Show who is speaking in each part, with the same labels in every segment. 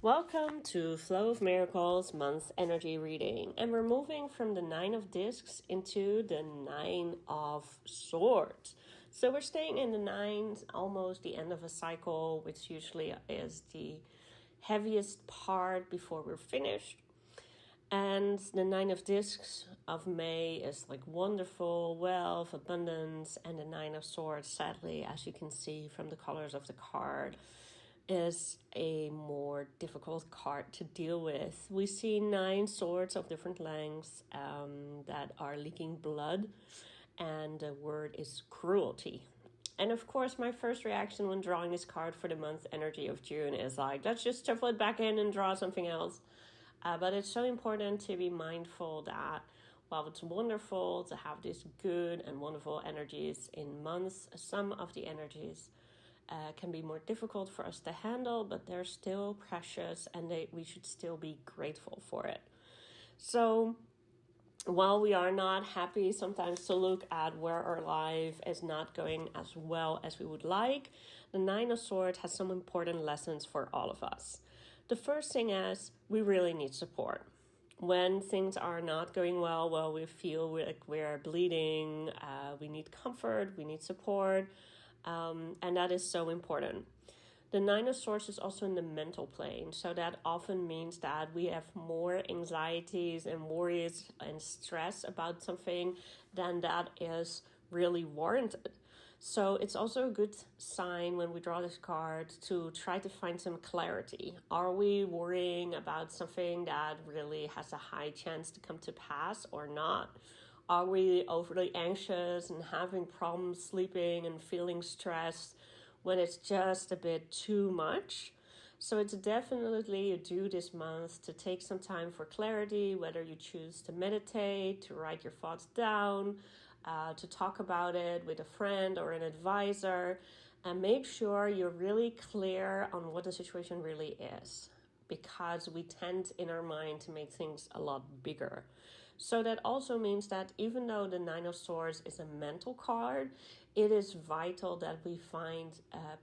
Speaker 1: Welcome to Flow of Miracles month energy reading, and we're moving from the Nine of Discs into the Nine of Swords. So we're staying in the nines, almost the end of a cycle, which usually is the heaviest part before we're finished. And the Nine of Discs of May is like wonderful, wealth, abundance, and the Nine of Swords, sadly, as you can see from the colors of the card, is a more difficult card to deal with. We see 9 swords of different lengths that are leaking blood, and the word is cruelty. And of course, my first reaction when drawing this card for the month energy of June is like, let's just shuffle it back in and draw something else. But it's so important to be mindful that while it's wonderful to have these good and wonderful energies in months, some of the energies can be more difficult for us to handle, but they're still precious and we should still be grateful for it. So while we are not happy sometimes to look at where our life is not going as well as we would like, the Nine of Swords has some important lessons for all of us. The first thing is we really need support. When things are not going well, we feel like we're bleeding, we need comfort, we need support. And that is so important. The Nine of Swords is also in the mental plane, so that often means that we have more anxieties and worries and stress about something than that is really warranted. So it's also a good sign when we draw this card to try to find some clarity. Are we worrying about something that really has a high chance to come to pass or not? Are we overly anxious and having problems sleeping and feeling stressed when it's just a bit too much? So it's definitely due this month to take some time for clarity, whether you choose to meditate, to write your thoughts down, to talk about it with a friend or an advisor, and make sure you're really clear on what the situation really is, because we tend in our mind to make things a lot bigger. So that also means that even though the Nine of Swords is a mental card, it is vital that we find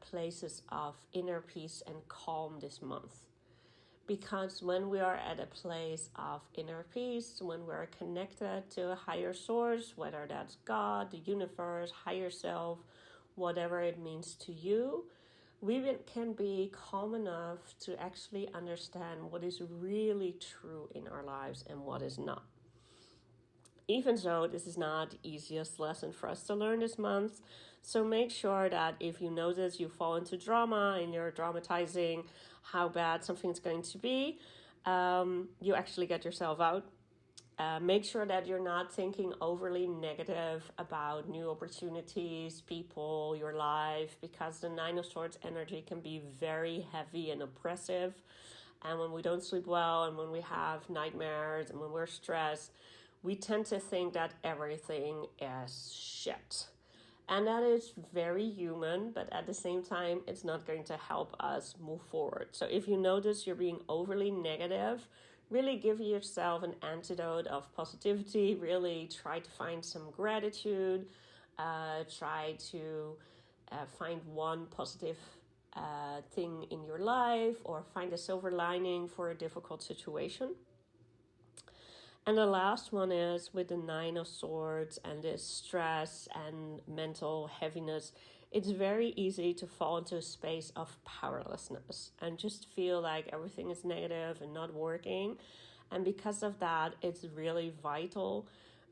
Speaker 1: places of inner peace and calm this month. Because when we are at a place of inner peace, when we're connected to a higher source, whether that's God, the universe, higher self, whatever it means to you, we can be calm enough to actually understand what is really true in our lives and what is not. Even so, this is not the easiest lesson for us to learn this month. So make sure that if you notice you fall into drama and you're dramatizing how bad something's going to be, you actually get yourself out. Make sure that you're not thinking overly negative about new opportunities, people, your life, because the Nine of Swords energy can be very heavy and oppressive. And when we don't sleep well and when we have nightmares and when we're stressed, we tend to think that everything is shit. And that is very human, but at the same time, it's not going to help us move forward. So if you notice you're being overly negative, really give yourself an antidote of positivity. Really try to find some gratitude. Try to find one positive thing in your life, or find a silver lining for a difficult situation. And the last one is with the Nine of Swords and this stress and mental heaviness. It's very easy to fall into a space of powerlessness and just feel like everything is negative and not working. And because of that, it's really vital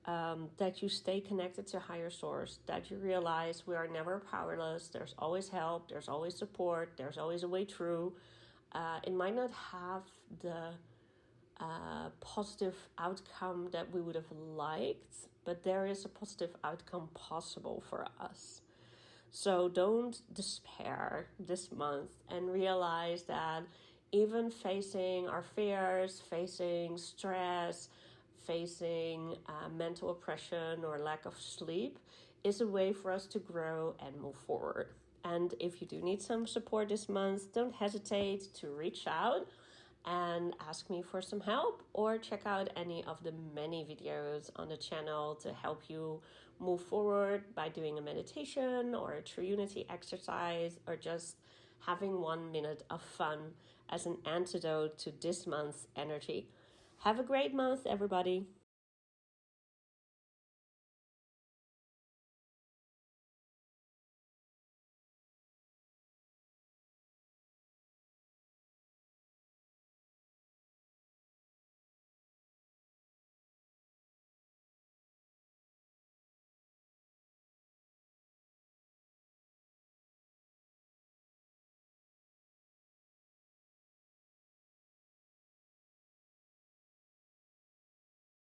Speaker 1: that you stay connected to higher source, that you realize we are never powerless. There's always help, there's always support, there's always a way through. It might not have the positive outcome that we would have liked, but there is a positive outcome possible for us. So don't despair this month and realize that even facing our fears, facing stress, facing mental oppression or lack of sleep is a way for us to grow and move forward. And if you do need some support this month, don't hesitate to reach out and ask me for some help, or check out any of the many videos on the channel to help you move forward by doing a meditation or a true unity exercise, or just having 1 minute of fun as an antidote to this month's energy. Have a great month, everybody.